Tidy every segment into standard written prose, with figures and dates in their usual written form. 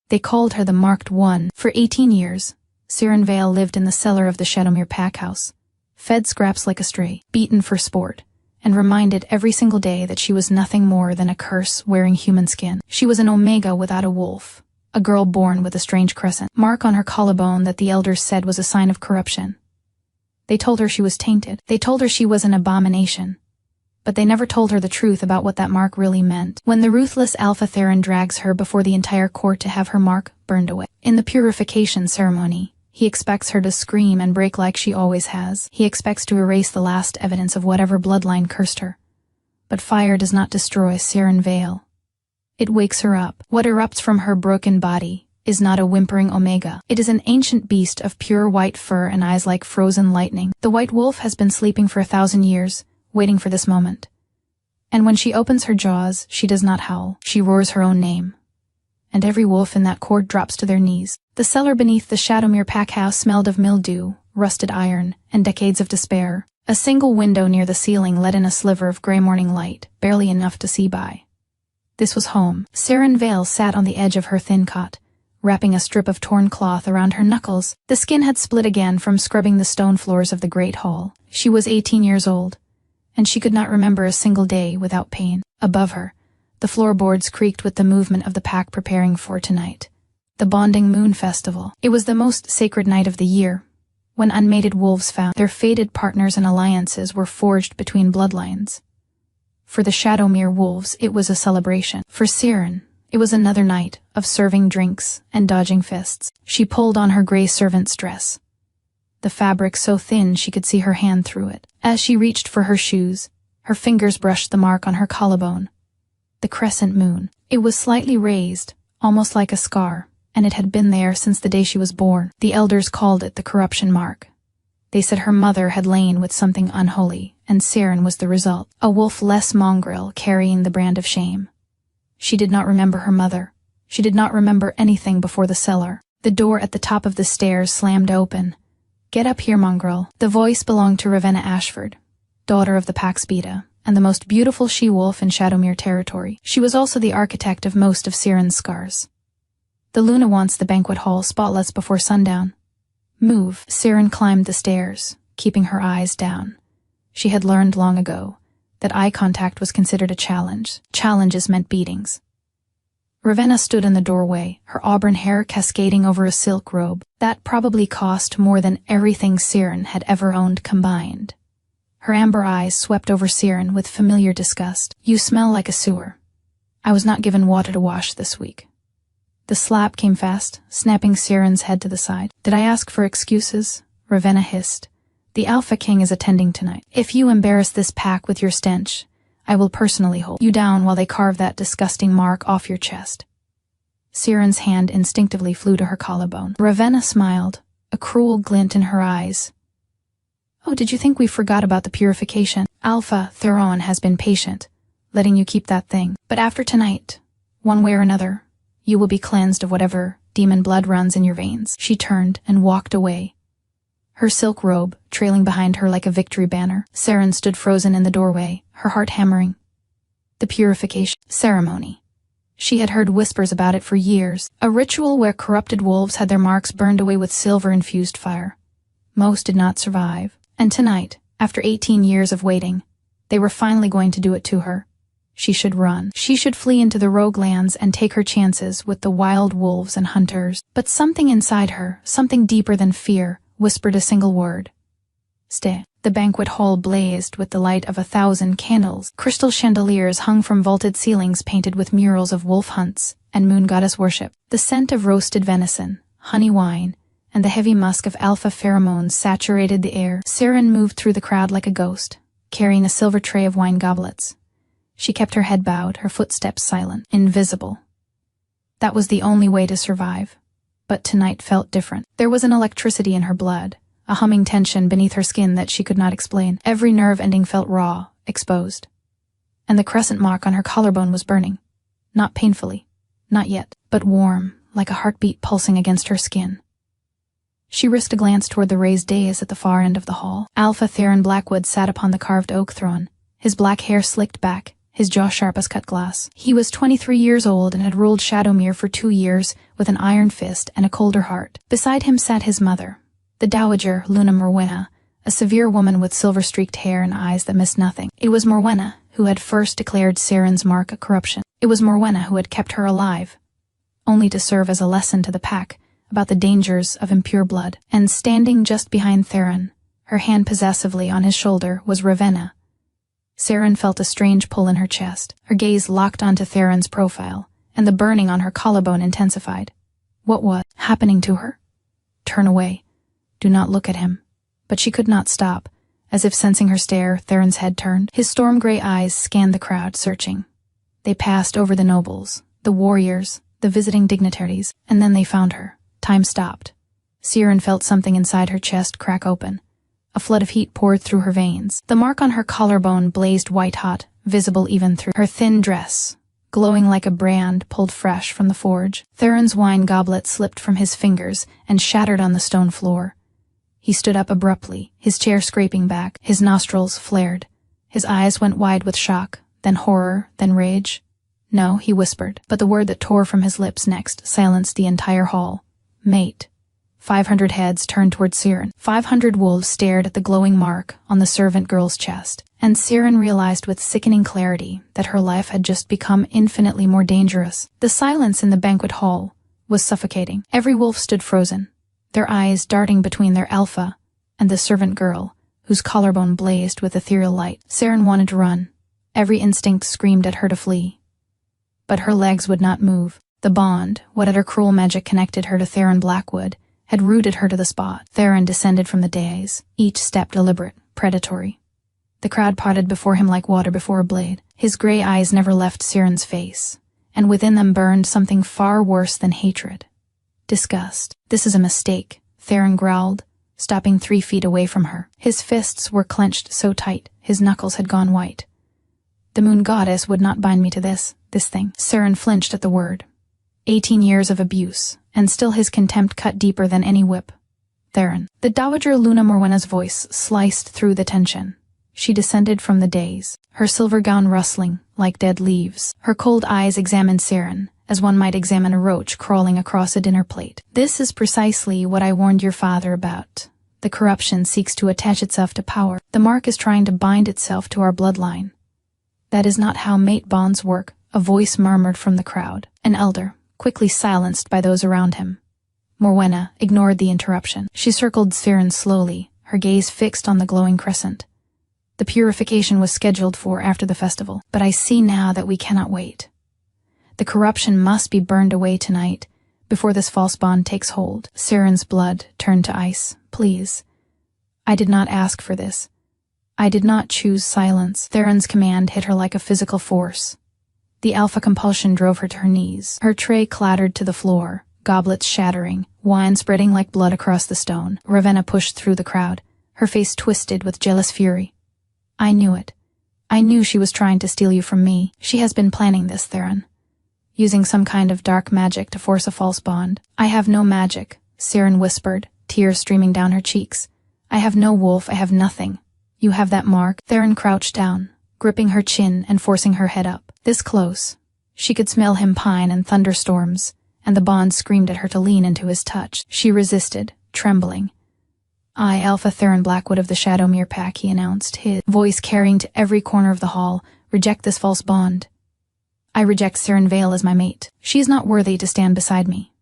They called her the Marked One. For 18 years, Siren Vale lived in the cellar of the Shadowmere packhouse, fed scraps like a stray, beaten for sport, and reminded every single day that she was nothing more than a curse wearing human skin. She was an Omega without a wolf, a girl born with a strange crescent mark on her collarbone that the elders said was a sign of corruption. They told her she was tainted. They told her she was an abomination. But they never told her the truth about what that mark really meant. When the ruthless Alpha Theron drags her before the entire court to have her mark burned away, in the purification ceremony, he expects her to scream and break like she always has. He expects to erase the last evidence of whatever bloodline cursed her. But fire does not destroy Siren Vale. It wakes her up. What erupts from her broken body is not a whimpering Omega. It is an ancient beast of pure white fur and eyes like frozen lightning. The white wolf has been sleeping for 1,000 years, waiting for this moment. And when she opens her jaws, she does not howl. She roars her own name. And every wolf in that court drops to their knees. The cellar beneath the Shadowmere packhouse smelled of mildew, rusted iron, and decades of despair. A single window near the ceiling let in a sliver of gray morning light, barely enough to see by. This was home. Siren Vale sat on the edge of her thin cot, wrapping a strip of torn cloth around her knuckles. The skin had split again from scrubbing the stone floors of the great hall. She was 18 years old, and she could not remember a single day without pain. Above her, the floorboards creaked with the movement of the pack preparing for tonight. The Bonding Moon Festival. It was the most sacred night of the year, when unmated wolves found their fated partners and alliances were forged between bloodlines. For the Shadowmere wolves, it was a celebration. For Siren, it was another night of serving drinks and dodging fists. She pulled on her gray servant's dress, the fabric so thin she could see her hand through it. As she reached for her shoes, her fingers brushed the mark on her collarbone. The crescent moon. It was slightly raised, almost like a scar, and it had been there since the day she was born. The elders called it the corruption mark. They said her mother had lain with something unholy, and Siren was the result. A wolf-less mongrel carrying the brand of shame. She did not remember her mother. She did not remember anything before the cellar. The door at the top of the stairs slammed open. "Get up here, mongrel." The voice belonged to Ravenna Ashford, daughter of the Pax Beta, and the most beautiful she-wolf in Shadowmere territory. She was also the architect of most of Siren's scars. "The Luna wants the banquet hall spotless before sundown." "Move." Siren climbed the stairs, keeping her eyes down. She had learned long ago that eye contact was considered a challenge. Challenges meant beatings. Ravenna stood in the doorway, her auburn hair cascading over a silk robe that probably cost more than everything Siren had ever owned combined. Her amber eyes swept over Siren with familiar disgust. "You smell like a sewer. I was not given water to wash this week." The slap came fast, snapping Siren's head to the side. "Did I ask for excuses?" Ravenna hissed. "The Alpha King is attending tonight. If you embarrass this pack with your stench, I will personally hold you down while they carve that disgusting mark off your chest." Siren's hand instinctively flew to her collarbone. Ravenna smiled, a cruel glint in her eyes. "Oh, did you think we forgot about the purification? Alpha Theron has been patient, letting you keep that thing. But after tonight, one way or another, you will be cleansed of whatever demon blood runs in your veins." She turned and walked away, her silk robe trailing behind her like a victory banner. Siren stood frozen in the doorway, her heart hammering. The purification ceremony. She had heard whispers about it for years, a ritual where corrupted wolves had their marks burned away with silver-infused fire. Most did not survive, and tonight, after 18 years of waiting, they were finally going to do it to her. She should run. She should flee into the rogue lands and take her chances with the wild wolves and hunters. But something inside her, something deeper than fear, whispered a single word. "Stay." The banquet hall blazed with the light of 1,000 candles. Crystal chandeliers hung from vaulted ceilings painted with murals of wolf hunts and moon goddess worship. The scent of roasted venison, honey wine, and the heavy musk of alpha pheromones saturated the air. Siren moved through the crowd like a ghost, carrying a silver tray of wine goblets. She kept her head bowed, her footsteps silent, invisible. That was the only way to survive. But tonight felt different. There was an electricity in her blood, a humming tension beneath her skin that she could not explain. Every nerve ending felt raw, exposed. And the crescent mark on her collarbone was burning. Not painfully, not yet, but warm, like a heartbeat pulsing against her skin. She risked a glance toward the raised dais at the far end of the hall. Alpha Theron Blackwood sat upon the carved oak throne, his black hair slicked back, his jaw sharp as cut glass. He was 23 years old and had ruled Shadowmere for 2 years with an iron fist and a colder heart. Beside him sat his mother, the Dowager Luna Morwenna, a severe woman with silver-streaked hair and eyes that missed nothing. It was Morwenna who had first declared Saren's mark a corruption. It was Morwenna who had kept her alive, only to serve as a lesson to the pack about the dangers of impure blood. And standing just behind Theron, her hand possessively on his shoulder, was Ravenna. Saren felt a strange pull in her chest. Her gaze locked onto Theron's profile, and the burning on her collarbone intensified. What was happening to her? Turn away. Do not look at him. But she could not stop. As if sensing her stare, Theron's head turned. His storm-gray eyes scanned the crowd, searching. They passed over the nobles, the warriors, the visiting dignitaries, and then they found her. Time stopped. Siren felt something inside her chest crack open. A flood of heat poured through her veins. The mark on her collarbone blazed white-hot, visible even through her thin dress, glowing like a brand pulled fresh from the forge. Theron's wine goblet slipped from his fingers and shattered on the stone floor. He stood up abruptly, his chair scraping back, his nostrils flared. His eyes went wide with shock, then horror, then rage. No, he whispered, but the word that tore from his lips next silenced the entire hall. Mate. 500 heads turned toward Siren. 500 wolves stared at the glowing mark on the servant girl's chest, and Siren realized with sickening clarity that her life had just become infinitely more dangerous. The silence in the banquet hall was suffocating. Every wolf stood frozen, their eyes darting between their alpha and the servant girl, whose collarbone blazed with ethereal light. Siren wanted to run. Every instinct screamed at her to flee. But her legs would not move. The bond, whatever cruel magic connected her to Theron Blackwood, had rooted her to the spot. Theron descended from the dais, each step deliberate, predatory. The crowd parted before him like water before a blade. His gray eyes never left Siren's face, and within them burned something far worse than hatred. Disgust. This is a mistake, Theron growled, stopping 3 feet away from her. His fists were clenched so tight, his knuckles had gone white. The moon goddess would not bind me to this thing. Siren flinched at the word. 18 years of abuse, and still his contempt cut deeper than any whip. Theron. The Dowager Luna Morwenna's voice sliced through the tension. She descended from the dais, her silver gown rustling like dead leaves. Her cold eyes examined Siren, as one might examine a roach crawling across a dinner plate. This is precisely what I warned your father about. The corruption seeks to attach itself to power. The mark is trying to bind itself to our bloodline. That is not how mate bonds work, a voice murmured from the crowd. An elder, quickly silenced by those around him. Morwenna ignored the interruption. She circled Siren slowly, her gaze fixed on the glowing crescent. The purification was scheduled for after the festival, but I see now that we cannot wait. The corruption must be burned away tonight, before this false bond takes hold. Siren's blood turned to ice. Please. I did not ask for this. I did not choose silence. Theron's command hit her like a physical force. The alpha compulsion drove her to her knees. Her tray clattered to the floor, goblets shattering, wine spreading like blood across the stone. Ravenna pushed through the crowd, her face twisted with jealous fury. I knew it. I knew she was trying to steal you from me. She has been planning this, Theron. Using some kind of dark magic to force a false bond. I have no magic, Siren whispered, tears streaming down her cheeks. I have no wolf, I have nothing. You have that mark. Theron crouched down, gripping her chin and forcing her head up. This close. She could smell him pine and thunderstorms, and the bond screamed at her to lean into his touch. She resisted, trembling. I, Alpha Theron Blackwood of the Shadowmere Pack, he announced, his voice carrying to every corner of the hall, reject this false bond. I reject Siren Vale as my mate. She is not worthy to stand beside me.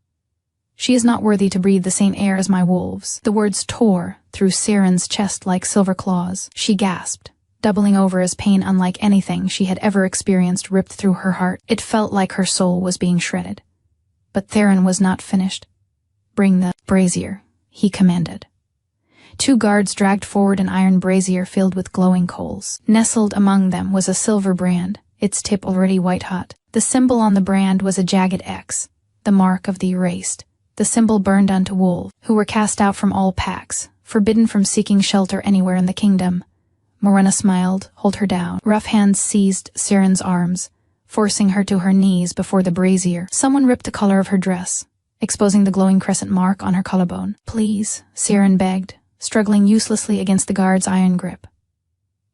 She is not worthy to breathe the same air as my wolves. The words tore through Siren's chest like silver claws. She gasped, doubling over as pain unlike anything she had ever experienced ripped through her heart. It felt like her soul was being shredded. But Theron was not finished. Bring the brazier, he commanded. 2 guards dragged forward an iron brazier filled with glowing coals. Nestled among them was a silver brand, its tip already white-hot. The symbol on the brand was a jagged X, the mark of the erased. The symbol burned onto wolves, who were cast out from all packs, forbidden from seeking shelter anywhere in the kingdom. Morwenna smiled, hold her down. Rough hands seized Siren's arms, forcing her to her knees before the brazier. Someone ripped the collar of her dress, exposing the glowing crescent mark on her collarbone. Please, Siren begged, struggling uselessly against the guard's iron grip.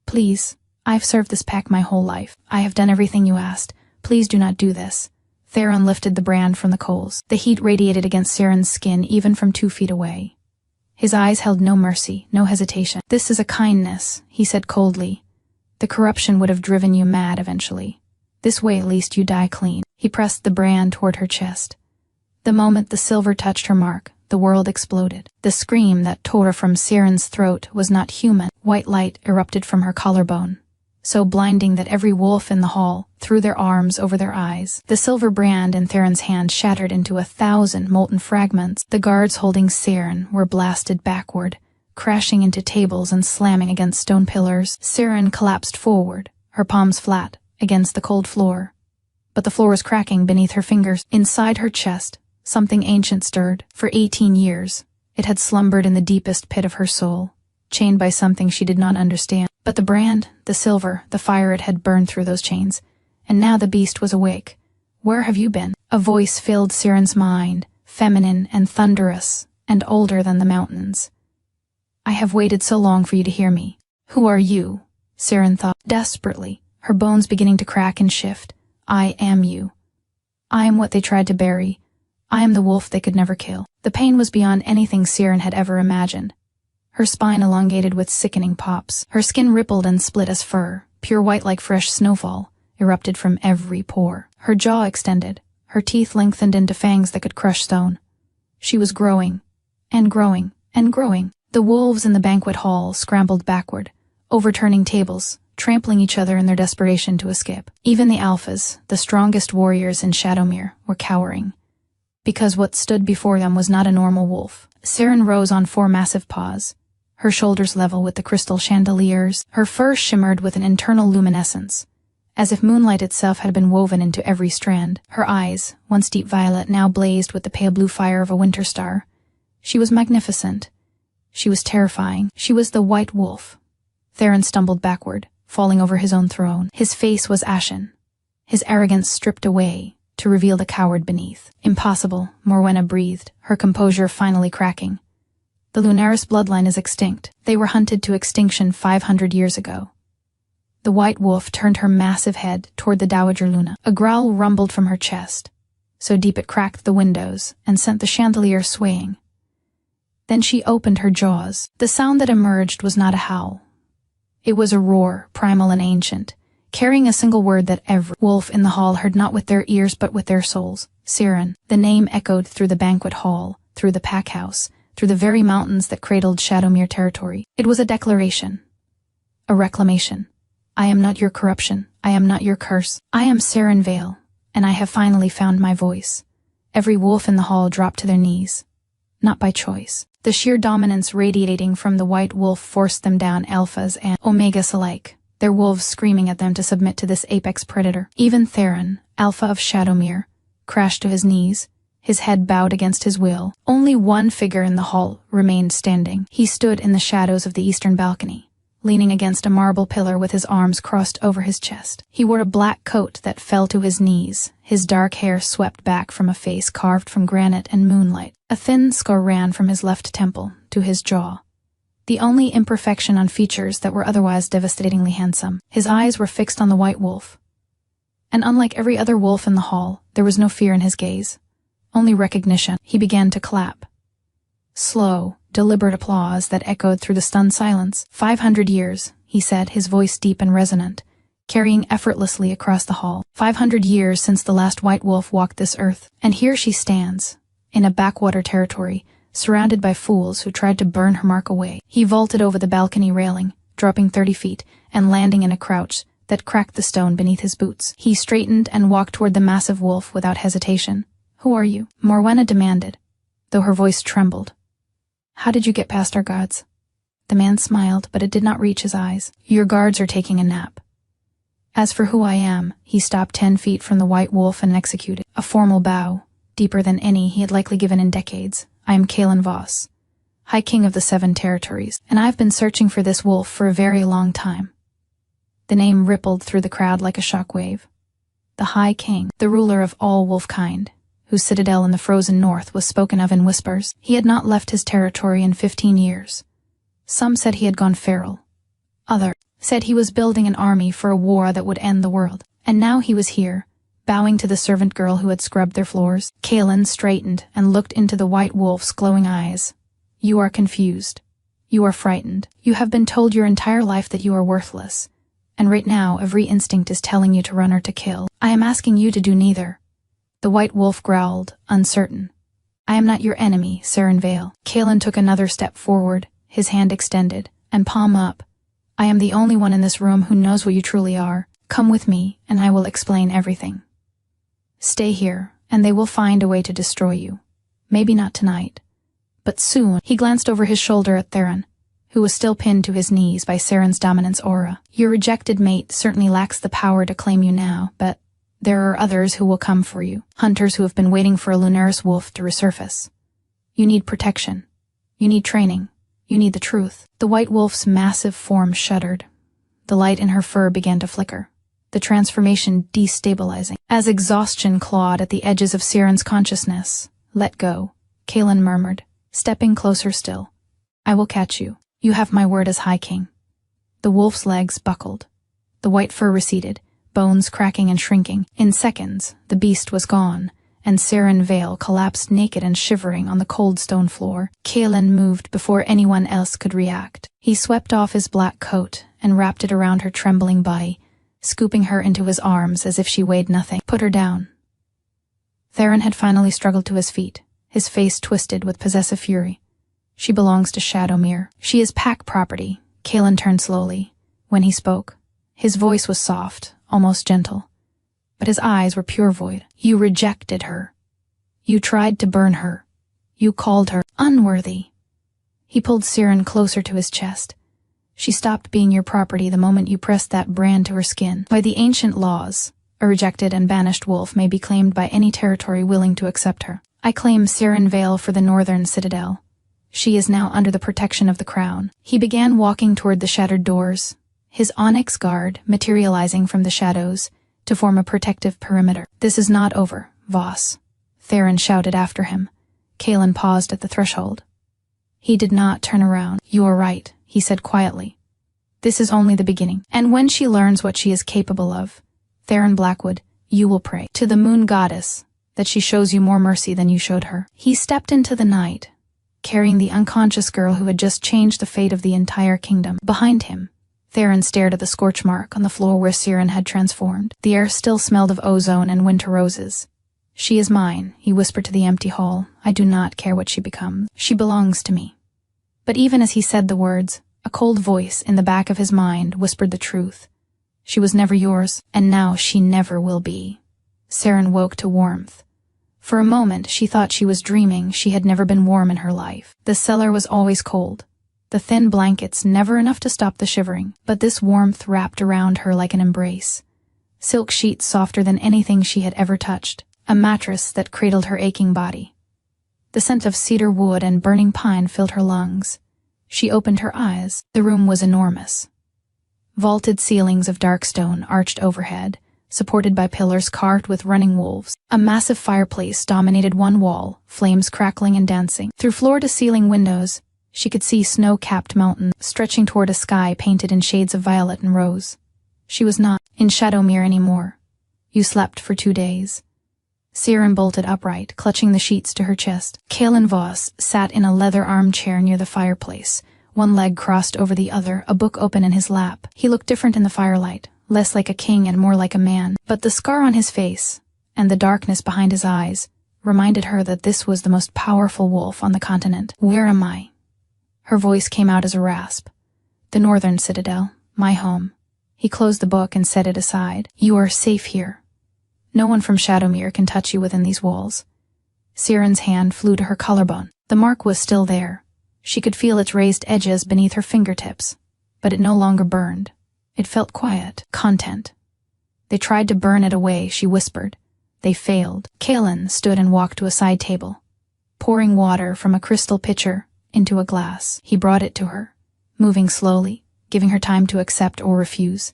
Please, I've served this pack my whole life. I have done everything you asked. Please do not do this. Theron lifted the brand from the coals. The heat radiated against Siren's skin even from 2 feet away. His eyes held no mercy, no hesitation. This is a kindness, he said coldly. The corruption would have driven you mad eventually. This way at least you die clean. He pressed the brand toward her chest. The moment the silver touched her mark, the world exploded. The scream that tore from Siren's throat was not human. White light erupted from her collarbone, so blinding that every wolf in the hall threw their arms over their eyes. The silver brand in Theron's hand shattered into 1,000 molten fragments. The guards holding Siren were blasted backward, crashing into tables and slamming against stone pillars. Siren collapsed forward, her palms flat against the cold floor. But the floor was cracking beneath her fingers. Inside her chest, something ancient stirred. For 18 years, it had slumbered in the deepest pit of her soul, chained by something she did not understand. But the brand, the silver, the fire, it had burned through those chains, and now the beast was awake. Where have you been? A voice filled Siren's mind, feminine and thunderous, and older than the mountains. I have waited so long for you to hear me. Who are you? Siren thought desperately, her bones beginning to crack and shift. I am you. I am what they tried to bury. I am the wolf they could never kill. The pain was beyond anything Siren had ever imagined. Her spine elongated with sickening pops. Her skin rippled and split as fur, pure white like fresh snowfall, erupted from every pore. Her jaw extended, her teeth lengthened into fangs that could crush stone. She was growing, and growing, and growing. The wolves in the banquet hall scrambled backward, overturning tables, trampling each other in their desperation to escape. Even the alphas, the strongest warriors in Shadowmere, were cowering, because what stood before them was not a normal wolf. Siren rose on 4 massive paws, her shoulders level with the crystal chandeliers. Her fur shimmered with an internal luminescence, as if moonlight itself had been woven into every strand. Her eyes, once deep violet, now blazed with the pale blue fire of a winter star. She was magnificent. She was terrifying. She was the white wolf. Theron stumbled backward, falling over his own throne. His face was ashen, his arrogance stripped away to reveal the coward beneath. Impossible, Morwenna breathed, her composure finally cracking. The Lunaris bloodline is extinct. They were hunted to extinction 500 years ago. The white wolf turned her massive head toward the Dowager Luna. A growl rumbled from her chest, so deep it cracked the windows and sent the chandelier swaying. Then she opened her jaws. The sound that emerged was not a howl. It was a roar, primal and ancient, carrying a single word that every wolf in the hall heard not with their ears but with their souls. Siren. The name echoed through the banquet hall, through the pack house, through the very mountains that cradled Shadowmere territory. It was a declaration, a reclamation. I am not your corruption. I am not your curse. I am Siren Vale, and I have finally found my voice. Every wolf in the hall dropped to their knees, not by choice. The sheer dominance radiating from the white wolf forced them down, alphas and omegas alike, their wolves screaming at them to submit to this apex predator. Even Theron, alpha of Shadowmere, crashed to his knees, his head bowed against his will. Only one figure in the hall remained standing. He stood in the shadows of the eastern balcony, leaning against a marble pillar with his arms crossed over his chest. He wore a black coat that fell to his knees, his dark hair swept back from a face carved from granite and moonlight. A thin scar ran from his left temple to his jaw, the only imperfection on features that were otherwise devastatingly handsome. His eyes were fixed on the white wolf, and unlike every other wolf in the hall, there was no fear in his gaze, only recognition. He began to clap. Slow, deliberate applause that echoed through the stunned silence. 500 years, he said, his voice deep and resonant, carrying effortlessly across the hall. 500 years since the last white wolf walked this earth, and here she stands, in a backwater territory, surrounded by fools who tried to burn her mark away. He vaulted over the balcony railing, dropping 30 feet, and landing in a crouch that cracked the stone beneath his boots. He straightened and walked toward the massive wolf without hesitation. Who are you? Morwenna demanded, though her voice trembled. How did you get past our guards? The man smiled, but it did not reach his eyes. Your guards are taking a nap. As for who I am, he stopped 10 feet from the white wolf and executed a formal bow, deeper than any he had likely given in decades. I am Kalen Voss, High King of the 7 Territories, and I've been searching for this wolf for a very long time. The name rippled through the crowd like a shockwave. The High King, the ruler of all wolfkind, whose citadel in the frozen north was spoken of in whispers. He had not left his territory in 15 years. Some said he had gone feral. Others said he was building an army for a war that would end the world. And now he was here, bowing to the servant girl who had scrubbed their floors. Kaelin straightened and looked into the white wolf's glowing eyes. You are confused. You are frightened. You have been told your entire life that you are worthless. And right now every instinct is telling you to run or to kill. I am asking you to do neither. The white wolf growled, uncertain. I am not your enemy, Saren Vale. Kaelin took another step forward, his hand extended, and palm up. I am the only one in this room who knows what you truly are. Come with me, and I will explain everything. Stay here, and they will find a way to destroy you. Maybe not tonight. But soon. He glanced over his shoulder at Theron, who was still pinned to his knees by Saren's dominance aura. Your rejected mate certainly lacks the power to claim you now, but there are others who will come for you. Hunters who have been waiting for a Lunaris wolf to resurface. You need protection. You need training. You need the truth. The white wolf's massive form shuddered. The light in her fur began to flicker, the transformation destabilizing. As exhaustion clawed at the edges of Saren's consciousness, let go, Kaelin murmured, stepping closer still. I will catch you. You have my word as High King. The wolf's legs buckled. The white fur receded, bones cracking and shrinking. In seconds, the beast was gone, and Saren Vale collapsed naked and shivering on the cold stone floor. Kaelin moved before anyone else could react. He swept off his black coat and wrapped it around her trembling body, scooping her into his arms as if she weighed nothing. Put her down. Theron had finally struggled to his feet, his face twisted with possessive fury. She belongs to Shadowmere. She is pack property. Kaelin turned slowly. When he spoke, his voice was soft, almost gentle. But his eyes were pure void. You rejected her. You tried to burn her. You called her unworthy. He pulled Saren closer to his chest. She stopped being your property the moment you pressed that brand to her skin. By the ancient laws, a rejected and banished wolf may be claimed by any territory willing to accept her. I claim Saren Vale for the Northern Citadel. She is now under the protection of the crown. He began walking toward the shattered doors, his onyx guard materializing from the shadows to form a protective perimeter. This is not over, Voss, Theron shouted after him. Kaelin paused at the threshold. He did not turn around. You are right, he said quietly. This is only the beginning. And when she learns what she is capable of, Theron Blackwood, you will pray to the moon goddess that she shows you more mercy than you showed her. He stepped into the night, carrying the unconscious girl who had just changed the fate of the entire kingdom. Behind him, Theron stared at the scorch mark on the floor where Saren had transformed. The air still smelled of ozone and winter roses. She is mine, he whispered to the empty hall. I do not care what she becomes. She belongs to me. But even as he said the words, a cold voice in the back of his mind whispered the truth. She was never yours, and now she never will be. Saren woke to warmth. For a moment, she thought she was dreaming. She had never been warm in her life. The cellar was always cold. The thin blankets never enough to stop the shivering, but this warmth wrapped around her like an embrace. Silk sheets softer than anything she had ever touched, a mattress that cradled her aching body. The scent of cedar wood and burning pine filled her lungs. She opened her eyes. The room was enormous. Vaulted ceilings of dark stone arched overhead, supported by pillars carved with running wolves. A massive fireplace dominated one wall, flames crackling and dancing. Through floor-to-ceiling windows, she could see snow-capped mountains stretching toward a sky painted in shades of violet and rose. She was not in Shadowmere anymore. You slept for 2 days. Saren bolted upright, clutching the sheets to her chest. Kaelin Voss sat in a leather armchair near the fireplace, one leg crossed over the other, a book open in his lap. He looked different in the firelight, less like a king and more like a man. But the scar on his face, and the darkness behind his eyes, reminded her that this was the most powerful wolf on the continent. Where am I? Her voice came out as a rasp. The Northern Citadel, my home. He closed the book and set it aside. You are safe here. No one from Shadowmere can touch you within these walls. Saren's hand flew to her collarbone. The mark was still there. She could feel its raised edges beneath her fingertips, but it no longer burned. It felt quiet, content. They tried to burn it away, she whispered. They failed. Kaelin stood and walked to a side table, pouring water from a crystal pitcher into a glass. He brought it to her, moving slowly, giving her time to accept or refuse.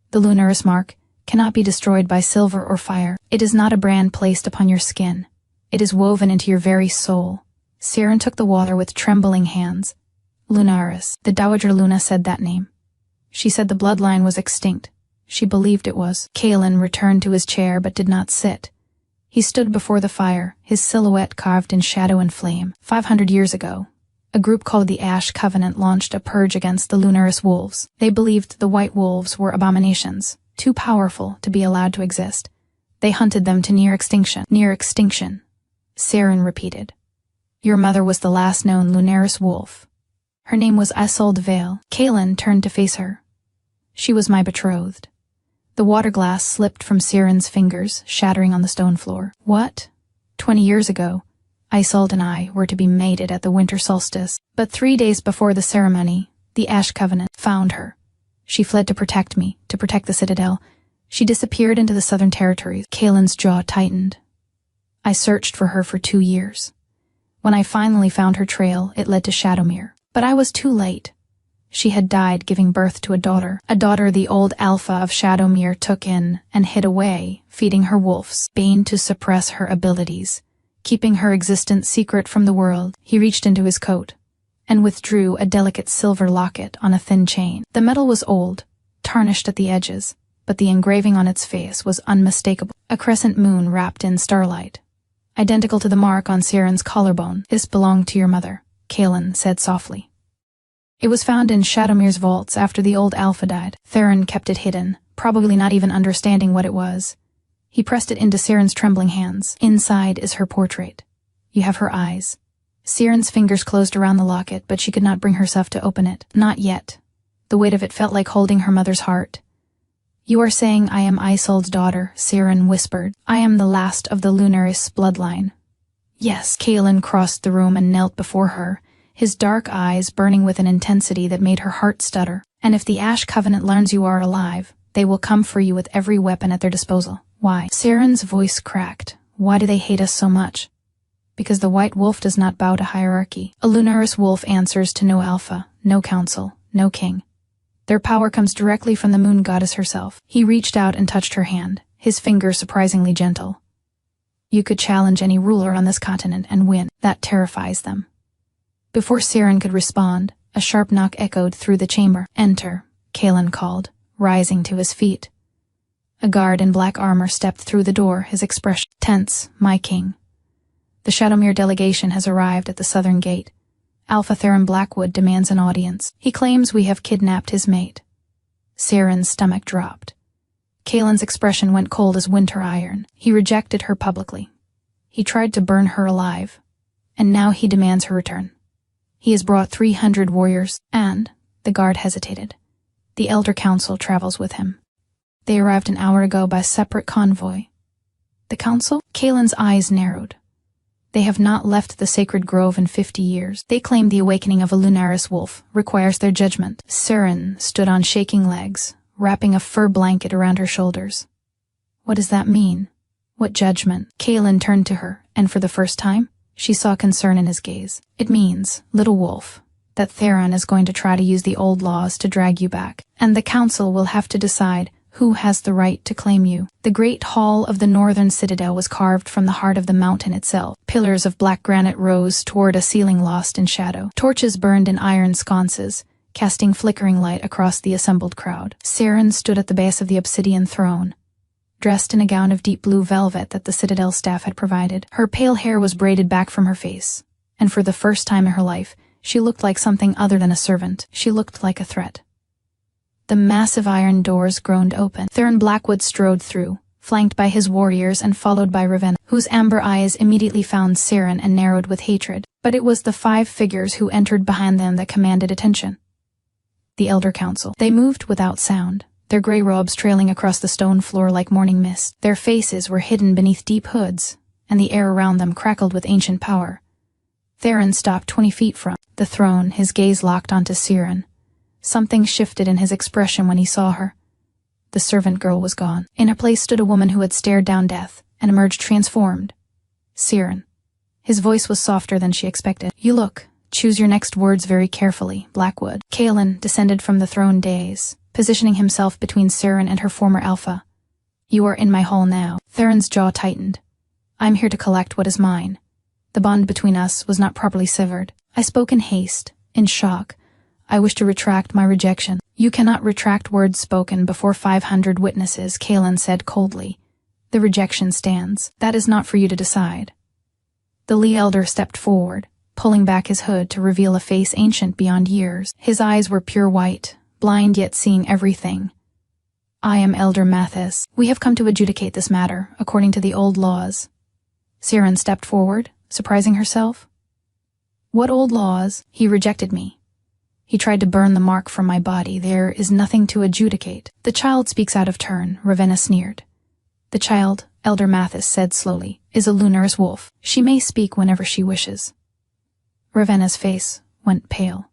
The Lunaris mark cannot be destroyed by silver or fire. It is not a brand placed upon your skin. It is woven into your very soul. Saren took the water with trembling hands. Lunaris. The Dowager Luna said that name. She said the bloodline was extinct. She believed it was. Kalen returned to his chair but did not sit. He stood before the fire, his silhouette carved in shadow and flame. 500 years ago, a group called the Ash Covenant launched a purge against the Lunaris wolves. They believed the white wolves were abominations, too powerful to be allowed to exist. They hunted them to near extinction. Near extinction, Saren repeated. Your mother was the last known Lunaris wolf. Her name was Isolde Vale. Kalen turned to face her. She was my betrothed. The water glass slipped from Saren's fingers, shattering on the stone floor. What? 20 years ago, Isolde and I were to be mated at the winter solstice, but 3 days before the ceremony, the Ash Covenant found her. She fled to protect me, to protect the Citadel. She disappeared into the Southern Territories. Kalen's jaw tightened. I searched for her for 2 years. When I finally found her trail, it led to Shadowmere. But I was too late. She had died giving birth to a daughter the old Alpha of Shadowmere took in and hid away, feeding her wolves, bane to suppress her abilities, keeping her existence secret from the world. He reached into his coat and withdrew a delicate silver locket on a thin chain. The metal was old, tarnished at the edges, but the engraving on its face was unmistakable. A crescent moon wrapped in starlight, identical to the mark on Saren's collarbone. This belonged to your mother, Kalen said softly. It was found in Shadowmere's vaults after the old Alpha died. Theron kept it hidden, probably not even understanding what it was. He pressed it into Saren's trembling hands. Inside is her portrait. You have her eyes. Saren's fingers closed around the locket, but she could not bring herself to open it. Not yet. The weight of it felt like holding her mother's heart. You are saying I am Isolde's daughter, Saren whispered. I am the last of the Lunaris bloodline. Yes. Kalen crossed the room and knelt before her, his dark eyes burning with an intensity that made her heart stutter. And if the Ash Covenant learns you are alive, they will come for you with every weapon at their disposal. Why? Saren's voice cracked. Why do they hate us so much? Because the white wolf does not bow to hierarchy. A Lunaris wolf answers to no alpha, no council, no king. Their power comes directly from the moon goddess herself. He reached out and touched her hand, his fingers surprisingly gentle. You could challenge any ruler on this continent and win. That terrifies them. Before Saren could respond, a sharp knock echoed through the chamber. Enter, Kalen called, rising to his feet. A guard in black armor stepped through the door, his expression tense. My king. The Shadowmere delegation has arrived at the southern gate. Alpha Theron Blackwood demands an audience. He claims we have kidnapped his mate. Saren's stomach dropped. Kalen's expression went cold as winter iron. He rejected her publicly. He tried to burn her alive, and now he demands her return. He has brought 300 warriors, and, the guard hesitated, the Elder Council travels with him. They arrived an hour ago by separate convoy. The council? Kalen's eyes narrowed. They have not left the sacred grove in 50 years. They claim the awakening of a Lunaris wolf requires their judgment. Saren stood on shaking legs, wrapping a fur blanket around her shoulders. What does that mean? What judgment? Kalen turned to her, and for the first time, she saw concern in his gaze. It means, little wolf, that Theron is going to try to use the old laws to drag you back, and the council will have to decide who has the right to claim you. The great hall of the northern citadel was carved from the heart of the mountain itself. Pillars of black granite rose toward a ceiling lost in shadow. Torches burned in iron sconces, casting flickering light across the assembled crowd. Saren stood at the base of the obsidian throne, dressed in a gown of deep blue velvet that the citadel staff had provided. Her pale hair was braided back from her face, and for the first time in her life, she looked like something other than a servant. She looked like a threat. The massive iron doors groaned open. Theron Blackwood strode through, flanked by his warriors and followed by Ravenna, whose amber eyes immediately found Saren and narrowed with hatred. But it was the 5 figures who entered behind them that commanded attention. The Elder Council. They moved without sound, their gray robes trailing across the stone floor like morning mist. Their faces were hidden beneath deep hoods, and the air around them crackled with ancient power. Theron stopped 20 feet from the throne, his gaze locked onto Saren. Something shifted in his expression when he saw her. The servant girl was gone. In her place stood a woman who had stared down death and emerged transformed. Saren. His voice was softer than she expected. You look. Choose your next words very carefully, Blackwood. Kalen descended from the throne dais, positioning himself between Saren and her former alpha. You are in my hall now. Theron's jaw tightened. I'm here to collect what is mine. The bond between us was not properly severed. I spoke in haste, in shock. I wish to retract my rejection. You cannot retract words spoken before 500 witnesses, Kaelin said coldly. The rejection stands. That is not for you to decide. The Lee elder stepped forward, pulling back his hood to reveal a face ancient beyond years. His eyes were pure white, blind yet seeing everything. I am Elder Mathis. We have come to adjudicate this matter, according to the old laws. Siren stepped forward, surprising herself. What old laws? He rejected me. He tried to burn the mark from my body. There is nothing to adjudicate. The child speaks out of turn, Ravenna sneered. The child, Elder Mathis said slowly, is a Lunaris wolf. She may speak whenever she wishes. Ravenna's face went pale.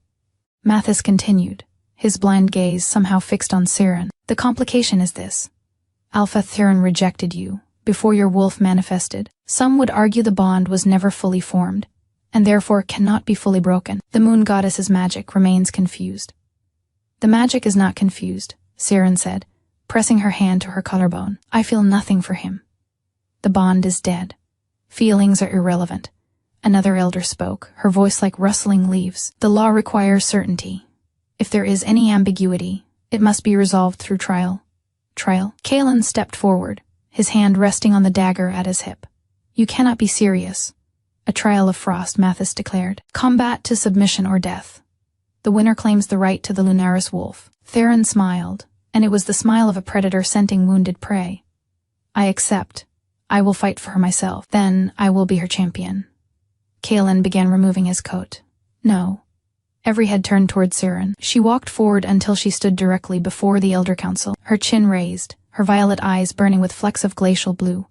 Mathis continued, his blind gaze somehow fixed on Siren. The complication is this. Alpha Theron rejected you, before your wolf manifested. Some would argue the bond was never fully formed, and therefore cannot be fully broken. The moon goddess's magic remains confused. The magic is not confused, Siren said, pressing her hand to her collarbone. I feel nothing for him. The bond is dead. Feelings are irrelevant. Another elder spoke, her voice like rustling leaves. The law requires certainty. If there is any ambiguity, it must be resolved through trial. Trial? Kaelin stepped forward, his hand resting on the dagger at his hip. You cannot be serious. A trial of frost, Mathis declared. Combat to submission or death. The winner claims the right to the Lunaris wolf. Theron smiled, and it was the smile of a predator scenting wounded prey. I accept. I will fight for her myself. Then I will be her champion. Kaelin began removing his coat. No. Every head turned toward Siren. She walked forward until she stood directly before the Elder Council, her chin raised, her violet eyes burning with flecks of glacial blue.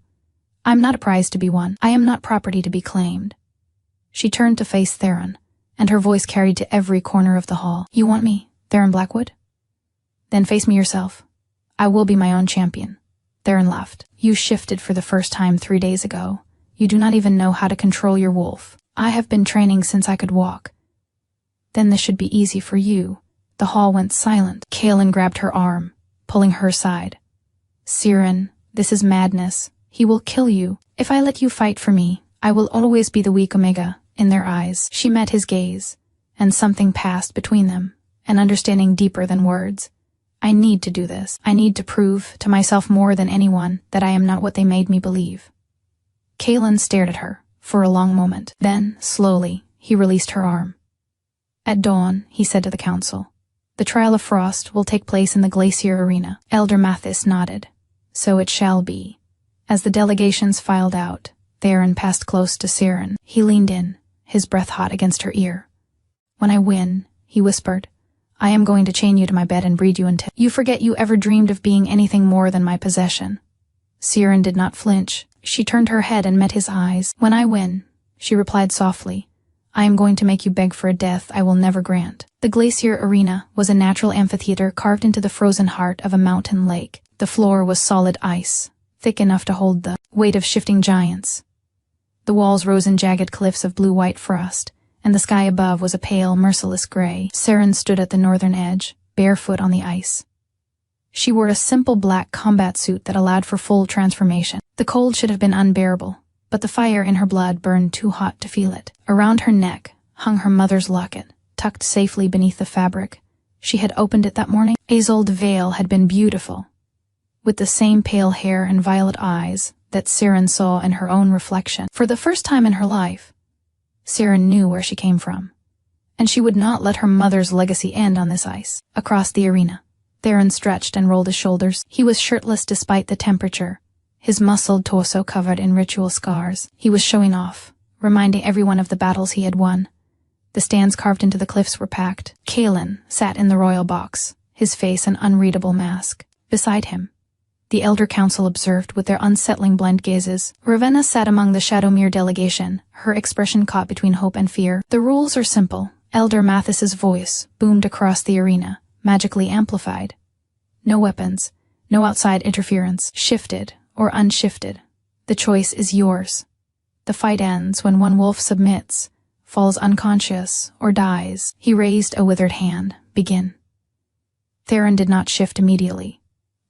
I'm not a prize to be won. I am not property to be claimed. She turned to face Theron, and her voice carried to every corner of the hall. You want me, Theron Blackwood? Then face me yourself. I will be my own champion. Theron laughed. You shifted for the first time 3 days ago. You do not even know how to control your wolf. I have been training since I could walk. Then this should be easy for you. The hall went silent. Kaelin grabbed her arm, pulling her aside. Siren, this is madness. He will kill you. If I let you fight for me, I will always be the weak Omega in their eyes. She met his gaze, and something passed between them, an understanding deeper than words. I need to do this. I need to prove to myself more than anyone that I am not what they made me believe. Kaelin stared at her for a long moment. Then, slowly, he released her arm. At dawn, he said to the council, the trial of frost will take place in the glacier arena. Elder Mathis nodded. So it shall be. As the delegations filed out, Theron passed close to Siren. He leaned in, his breath hot against her ear. When I win, he whispered, I am going to chain you to my bed and breed you until you forget you ever dreamed of being anything more than my possession. Siren did not flinch. She turned her head and met his eyes. When I win, she replied softly, I am going to make you beg for a death I will never grant. The glacier arena was a natural amphitheater carved into the frozen heart of a mountain lake. The floor was solid ice, thick enough to hold the weight of shifting giants. The walls rose in jagged cliffs of blue-white frost, and the sky above was a pale, merciless gray. Siren stood at the northern edge, barefoot on the ice. She wore a simple black combat suit that allowed for full transformation. The cold should have been unbearable, but the fire in her blood burned too hot to feel it. Around her neck hung her mother's locket, tucked safely beneath the fabric. She had opened it that morning. Isolde Vale had been beautiful, with the same pale hair and violet eyes that Siren saw in her own reflection. For the first time in her life, Siren knew where she came from, and she would not let her mother's legacy end on this ice. Across the arena, Theron stretched and rolled his shoulders. He was shirtless despite the temperature, his muscled torso covered in ritual scars. He was showing off, reminding everyone of the battles he had won. The stands carved into the cliffs were packed. Kaelin sat in the royal box, his face an unreadable mask. Beside him, the Elder Council observed with their unsettling blind gazes. Ravenna sat among the Shadowmere delegation, her expression caught between hope and fear. The rules are simple. Elder Mathis's voice boomed across the arena, magically amplified. No weapons, no outside interference, shifted or unshifted. The choice is yours. The fight ends when one wolf submits, falls unconscious, or dies. He raised a withered hand. Begin. Theron did not shift immediately.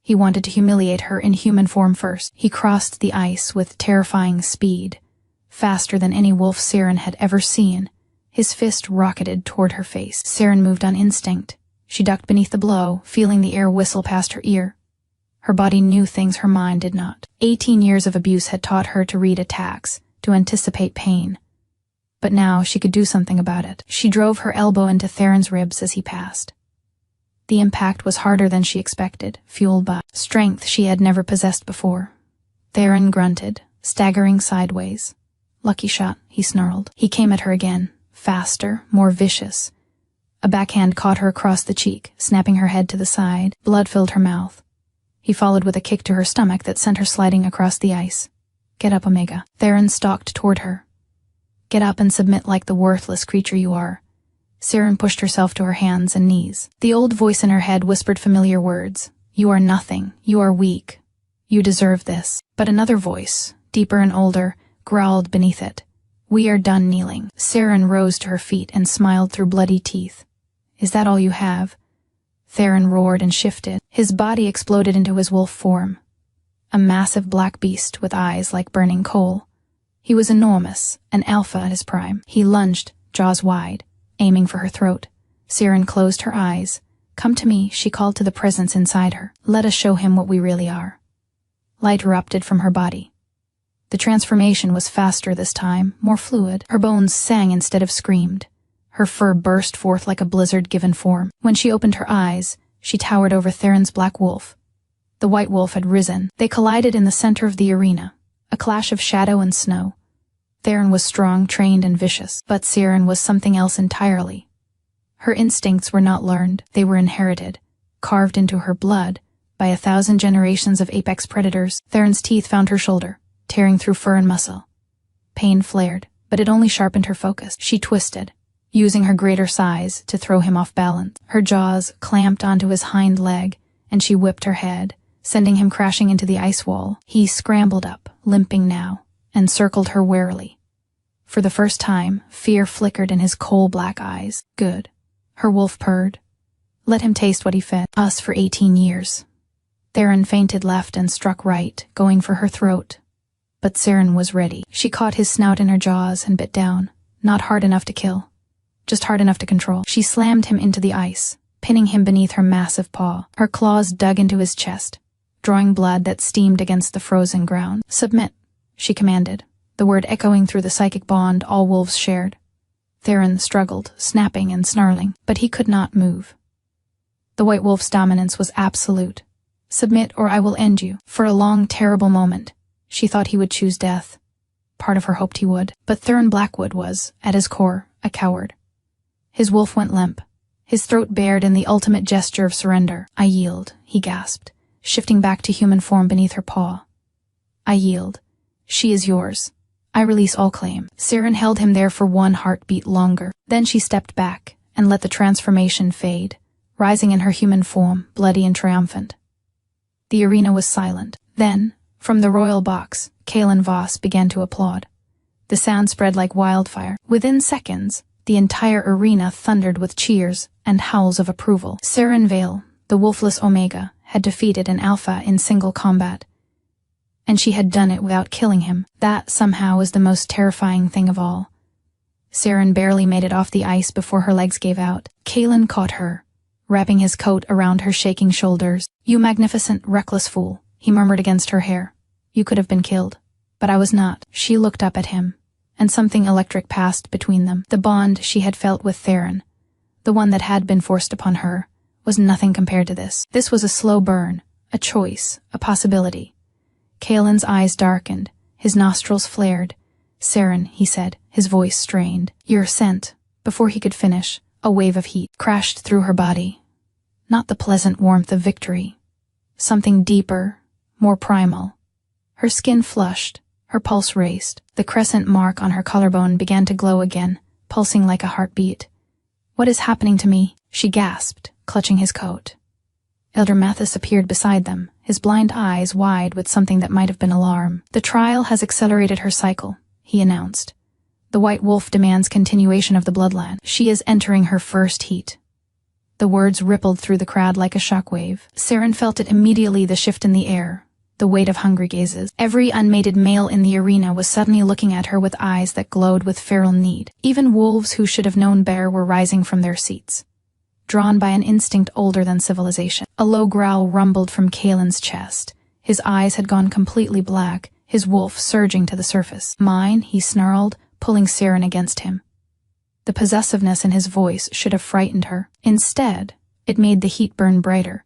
He wanted to humiliate her in human form first. He crossed the ice with terrifying speed, faster than any wolf Siren had ever seen. His fist rocketed toward her face. Siren moved on instinct. She ducked beneath the blow, feeling the air whistle past her ear. Her body knew things her mind did not. 18 years of abuse had taught her to read attacks, to anticipate pain. But now she could do something about it. She drove her elbow into Theron's ribs as he passed. The impact was harder than she expected, fueled by strength she had never possessed before. Theron grunted, staggering sideways. "Lucky shot," he snarled. He came at her again, faster, more vicious. A backhand caught her across the cheek, snapping her head to the side. Blood filled her mouth. He followed with a kick to her stomach that sent her sliding across the ice. "Get up, Omega." Theron stalked toward her. "Get up and submit like the worthless creature you are." Siren pushed herself to her hands and knees. The old voice in her head whispered familiar words. "You are nothing. You are weak. You deserve this." But another voice, deeper and older, growled beneath it. "We are done kneeling." Siren rose to her feet and smiled through bloody teeth. "Is that all you have?" Theron roared and shifted. His body exploded into his wolf form. A massive black beast with eyes like burning coal. He was enormous, an alpha at his prime. He lunged, jaws wide, aiming for her throat. Siren closed her eyes. "Come to me," she called to the presence inside her. "Let us show him what we really are." Light erupted from her body. The transformation was faster this time, more fluid. Her bones sang instead of screamed. Her fur burst forth like a blizzard-given form. When she opened her eyes, she towered over Theron's black wolf. The white wolf had risen. They collided in the center of the arena, a clash of shadow and snow. Theron was strong, trained, and vicious, but Siren was something else entirely. Her instincts were not learned, they were inherited, carved into her blood by 1,000 generations of apex predators. Theron's teeth found her shoulder, tearing through fur and muscle. Pain flared, but it only sharpened her focus. She twisted, using her greater size to throw him off balance. Her jaws clamped onto his hind leg, and she whipped her head, sending him crashing into the ice wall. He scrambled up, limping now, and circled her warily. For the first time, fear flickered in his coal-black eyes. "Good." Her wolf purred. "Let him taste what he fed us for 18 years. Theron feinted left and struck right, going for her throat. But Siren was ready. She caught his snout in her jaws and bit down, not hard enough to kill, just hard enough to control. She slammed him into the ice, pinning him beneath her massive paw. Her claws dug into his chest, drawing blood that steamed against the frozen ground. "Submit," she commanded, the word echoing through the psychic bond all wolves shared. Theron struggled, snapping and snarling, but he could not move. The white wolf's dominance was absolute. "Submit or I will end you." For a long, terrible moment, she thought he would choose death. Part of her hoped he would. But Theron Blackwood was, at his core, a coward. His wolf went limp, his throat bared in the ultimate gesture of surrender. "I yield," he gasped, shifting back to human form beneath her paw. "I yield. She is yours. I release all claim." Siren held him there for one heartbeat longer. Then she stepped back and let the transformation fade, rising in her human form, bloody and triumphant. The arena was silent. Then, from the royal box, Kaelin Voss began to applaud. The sound spread like wildfire. Within seconds, the entire arena thundered with cheers and howls of approval. Siren Vale, the wolfless Omega, had defeated an alpha in single combat. And she had done it without killing him. That, somehow, was the most terrifying thing of all. Siren barely made it off the ice before her legs gave out. Kaelin caught her, wrapping his coat around her shaking shoulders. "You magnificent, reckless fool," he murmured against her hair. "You could have been killed. But I was not." She looked up at him, and something electric passed between them. The bond she had felt with Theron, the one that had been forced upon her, was nothing compared to this. This was a slow burn, a choice, a possibility. Kaelin's eyes darkened, his nostrils flared. "Siren," he said, his voice strained. "You're sent." Before he could finish, a wave of heat crashed through her body. Not the pleasant warmth of victory. Something deeper, more primal. Her skin flushed, her pulse raced. The crescent mark on her collarbone began to glow again, pulsing like a heartbeat. "What is happening to me?" she gasped, clutching his coat. Elder Mathis appeared beside them, his blind eyes wide with something that might have been alarm. "The trial has accelerated her cycle," he announced. "The White Wolf demands continuation of the bloodline. She is entering her first heat." The words rippled through the crowd like a shockwave. Siren felt it immediately, the shift in the air, the weight of hungry gazes. Every unmated male in the arena was suddenly looking at her with eyes that glowed with feral need. Even wolves who should have known better were rising from their seats. drawn by an instinct older than civilization. A low growl rumbled from Kalen's chest. His eyes had gone completely black, his wolf surging to the surface. "Mine," he snarled, pulling Siren against him. The possessiveness in his voice should have frightened her. Instead, it made the heat burn brighter.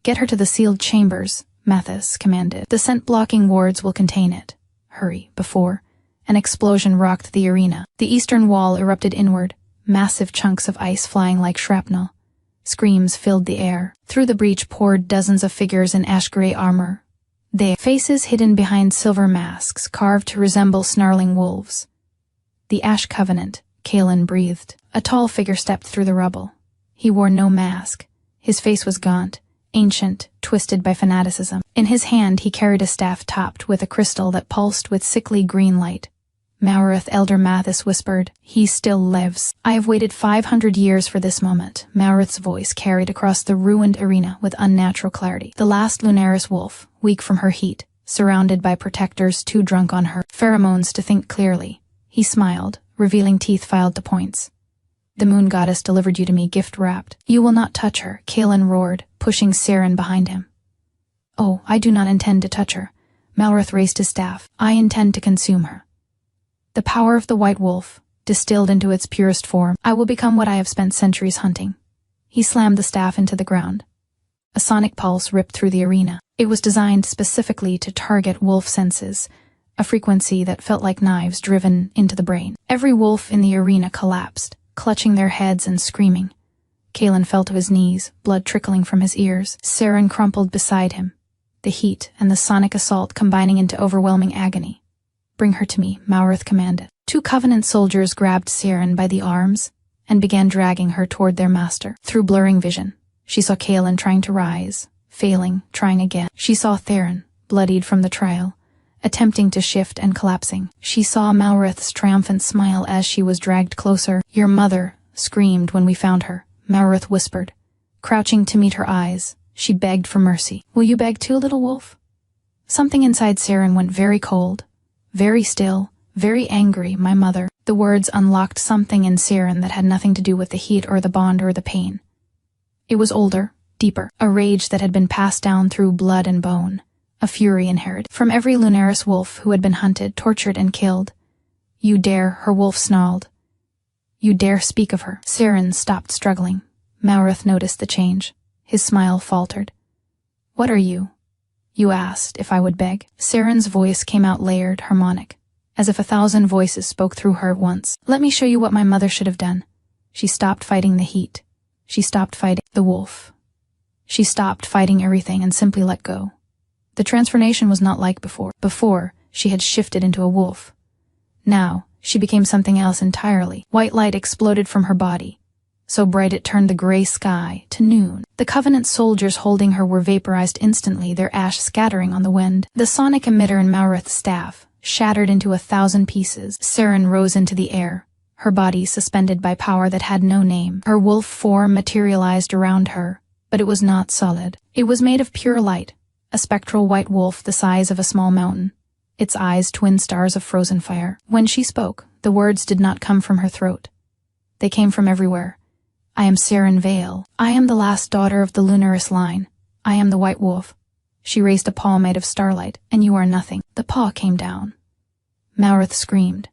"Get her to the sealed chambers," Mathis commanded. "The scent-blocking wards will contain it. Hurry, before..." An explosion rocked the arena. The eastern wall erupted inward, massive chunks of ice flying like shrapnel. Screams filled the air. Through the breach poured dozens of figures in ash-gray armor. Their faces hidden behind silver masks, carved to resemble snarling wolves. "The Ash Covenant," Kalen breathed. A tall figure stepped through the rubble. He wore no mask. His face was gaunt, ancient, twisted by fanaticism. In his hand he carried a staff topped with a crystal that pulsed with sickly green light. "Maurith," Elder Mathis whispered. "He still lives." "I have waited 500 years for this moment," Maurith's voice carried across the ruined arena with unnatural clarity. The last Lunaris wolf, weak from her heat, surrounded by protectors too drunk on her pheromones to think clearly. He smiled, revealing teeth filed to points. "The moon goddess delivered you to me gift-wrapped." "You will not touch her," Kalen roared, pushing Siren behind him. "Oh, I do not intend to touch her." Maurith raised his staff. "I intend to consume her. The power of the white wolf, distilled into its purest form, I will become what I have spent centuries hunting." He slammed the staff into the ground. A sonic pulse ripped through the arena. It was designed specifically to target wolf senses, a frequency that felt like knives driven into the brain. Every wolf in the arena collapsed, clutching their heads and screaming. Kalen fell to his knees, blood trickling from his ears. Siren crumpled beside him, the heat and the sonic assault combining into overwhelming agony. "Bring her to me," Maurith commanded. Two Covenant soldiers grabbed Siren by the arms and began dragging her toward their master. Through blurring vision, she saw Kalen trying to rise, failing, trying again. She saw Theron, bloodied from the trial, attempting to shift and collapsing. She saw Maurith's triumphant smile as she was dragged closer. "Your mother screamed when we found her," Maurith whispered. Crouching to meet her eyes, she begged for mercy. "Will you beg too, little wolf?" Something inside Siren went very cold. Very still, very angry, "My mother." The words unlocked something in Siren that had nothing to do with the heat or the bond or the pain. It was older, deeper, a rage that had been passed down through blood and bone, a fury inherited from every Lunaris wolf who had been hunted, tortured, and killed. "You dare," her wolf snarled. "You dare speak of her." Siren stopped struggling. Maurith noticed the change. His smile faltered. "What are you? You asked if I would beg." Siren's voice came out layered, harmonic, as if 1,000 voices spoke through her at once. "Let me show you what my mother should have done. She stopped fighting the heat. She stopped fighting the wolf. She stopped fighting everything and simply let go." The transformation was not like before. Before, she had shifted into a wolf. Now, she became something else entirely. White light exploded from her body, so bright it turned the gray sky to noon. The Covenant soldiers holding her were vaporized instantly, their ash scattering on the wind. The sonic emitter in Maurith's staff shattered into 1,000 pieces. Siren rose into the air, her body suspended by power that had no name. Her wolf form materialized around her, but it was not solid. It was made of pure light, a spectral white wolf the size of a small mountain, its eyes twin stars of frozen fire. When she spoke, the words did not come from her throat. They came from everywhere. "I am Siren Vale. I am the last daughter of the Lunaris line. I am the White Wolf." She raised a paw made of starlight. "And you are nothing." The paw came down. Maurith screamed,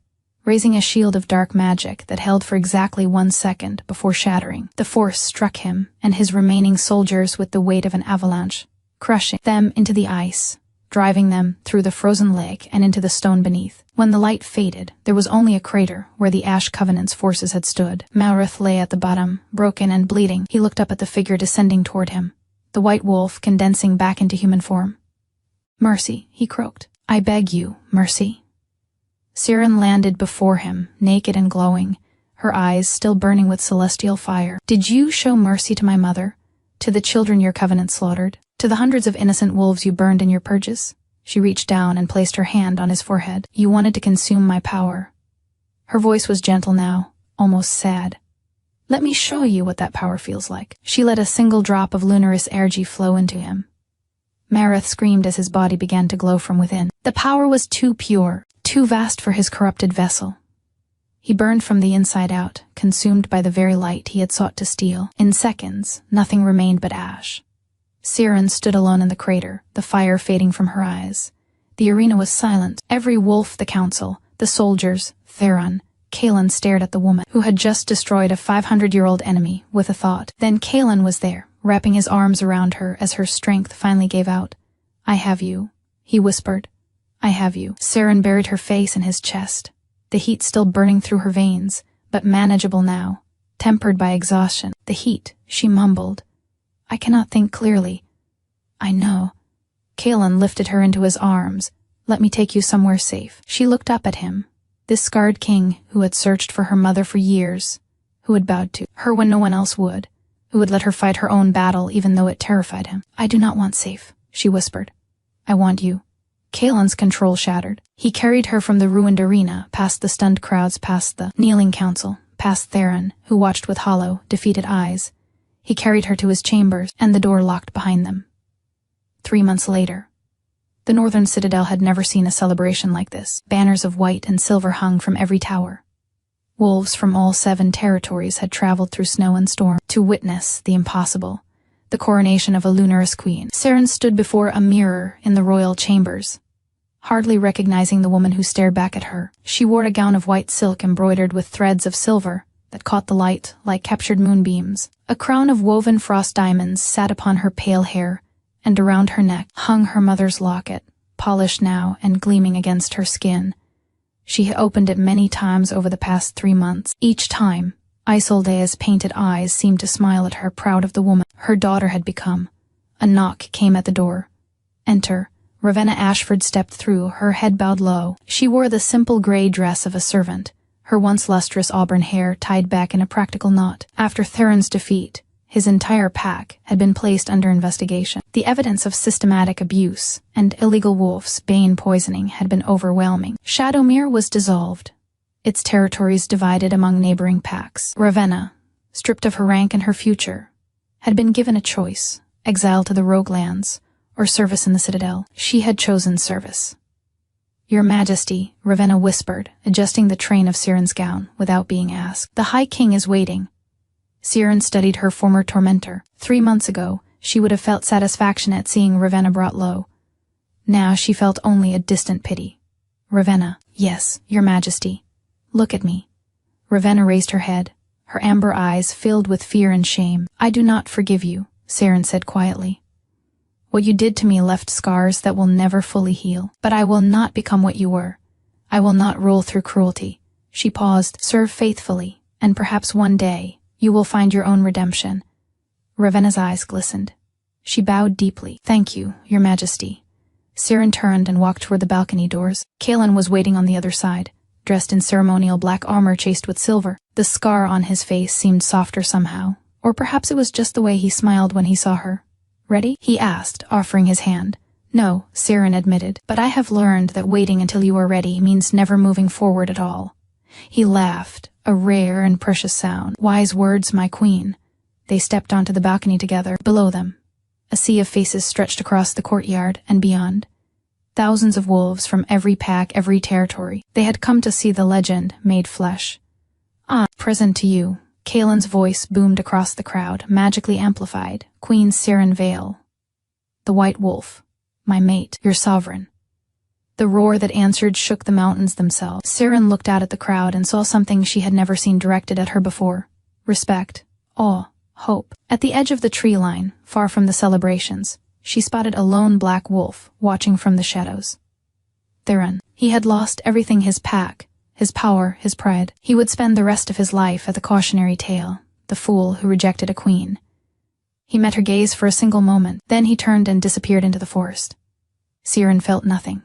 raising a shield of dark magic that held for exactly 1 second before shattering. The force struck him and his remaining soldiers with the weight of an avalanche, crushing them into the ice, driving them through the frozen lake and into the stone beneath. When the light faded, there was only a crater where the Ash Covenant's forces had stood. Maurith lay at the bottom, broken and bleeding. He looked up at the figure descending toward him, the white wolf condensing back into human form. "Mercy," he croaked. "I beg you, mercy." Siren landed before him, naked and glowing, her eyes still burning with celestial fire. "Did you show mercy to my mother? To the children your covenant slaughtered? To the hundreds of innocent wolves you burned in your purges?" She reached down and placed her hand on his forehead. "You wanted to consume my power." Her voice was gentle now, almost sad. "Let me show you what that power feels like." She let a single drop of Lunaris energy flow into him. Maurith screamed as his body began to glow from within. The power was too pure, too vast for his corrupted vessel. He burned from the inside out, consumed by the very light he had sought to steal. In seconds, nothing remained but ash. Siren stood alone in the crater, the fire fading from her eyes. The arena was silent. Every wolf, the council, the soldiers, Theron, Kaelin stared at the woman who had just destroyed a 500-year-old enemy with a thought. Then Kaelin was there, wrapping his arms around her as her strength finally gave out. "I have you," he whispered. "I have you." Siren buried her face in his chest, the heat still burning through her veins, but manageable now, tempered by exhaustion. "The heat," she mumbled. "I cannot think clearly." "I know." Kaelin lifted her into his arms. "Let me take you somewhere safe." She looked up at him, this scarred king who had searched for her mother for years, who had bowed to her when no one else would, who would let her fight her own battle even though it terrified him. "I do not want safe," she whispered. "I want you." Kaelin's control shattered. He carried her from the ruined arena, past the stunned crowds, past the kneeling council, past Theron, who watched with hollow, defeated eyes. He carried her to his chambers, and the door locked behind them. 3 months later. The northern citadel had never seen a celebration like this. Banners of white and silver hung from every tower. Wolves from all 7 territories had traveled through snow and storm to witness the impossible, the coronation of a luminous queen. Siren stood before a mirror in the royal chambers, hardly recognizing the woman who stared back at her. She wore a gown of white silk embroidered with threads of silver that caught the light like captured moonbeams. A crown of woven frost diamonds sat upon her pale hair, and around her neck hung her mother's locket, polished now and gleaming against her skin. She had opened it many times over the past 3 months. Each time, Isoldea's painted eyes seemed to smile at her, proud of the woman her daughter had become. A knock came at the door. "Enter." Ravenna Ashford stepped through, her head bowed low. She wore the simple gray dress of a servant, her once lustrous auburn hair tied back in a practical knot. After Theron's defeat, his entire pack had been placed under investigation. The evidence of systematic abuse and illegal wolves' bane poisoning had been overwhelming. Shadowmere was dissolved, its territories divided among neighboring packs. Ravenna, stripped of her rank and her future, had been given a choice: exile to the Rogue Lands or service in the Citadel. She had chosen service. "Your Majesty," Ravenna whispered, adjusting the train of Siren's gown without being asked. "The High King is waiting." Siren studied her former tormentor. 3 months ago, she would have felt satisfaction at seeing Ravenna brought low. Now she felt only a distant pity. "Ravenna." "Yes, Your Majesty." "Look at me." Ravenna raised her head, her amber eyes filled with fear and shame. "I do not forgive you," Siren said quietly. "What you did to me left scars that will never fully heal. But I will not become what you were. I will not rule through cruelty." She paused. "Serve faithfully, and perhaps one day you will find your own redemption." Ravenna's eyes glistened. She bowed deeply. "Thank you, Your Majesty." Siren turned and walked toward the balcony doors. Kaelin was waiting on the other side, dressed in ceremonial black armor chased with silver. The scar on his face seemed softer somehow, or perhaps it was just the way he smiled when he saw her. "Ready?" he asked, offering his hand. "No," Siren admitted, "but I have learned that waiting until you are ready means never moving forward at all." He laughed, a rare and precious sound. "Wise words, my queen." They stepped onto the balcony together. Below them, a sea of faces stretched across the courtyard and beyond. Thousands of wolves from every pack, every territory. They had come to see the legend made flesh. "Ah, present to you." Kaelin's voice boomed across the crowd, magically amplified. "Queen Siren Vale. The White Wolf. My mate, your sovereign." The roar that answered shook the mountains themselves. Siren looked out at the crowd and saw something she had never seen directed at her before. Respect, awe, hope. At the edge of the tree line, far from the celebrations, she spotted a lone black wolf watching from the shadows. Theron. He had lost everything: his pack, his power, his pride. He would spend the rest of his life at the cautionary tale, the fool who rejected a queen. He met her gaze for a single moment, then he turned and disappeared into the forest. Siren felt nothing.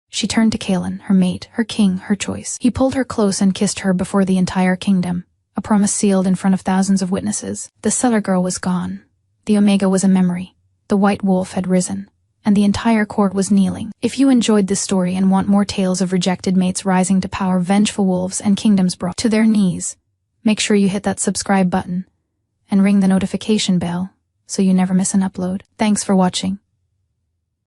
She turned to Kaelin, her mate, her king, her choice. He pulled her close and kissed her before the entire kingdom, a promise sealed in front of thousands of witnesses. The cellar girl was gone. The Omega was a memory. The White Wolf had risen, and the entire court was kneeling. If you enjoyed this story and want more tales of rejected mates rising to power, vengeful wolves, and kingdoms brought to their knees, make sure you hit that subscribe button and ring the notification bell so you never miss an upload. Thanks for watching.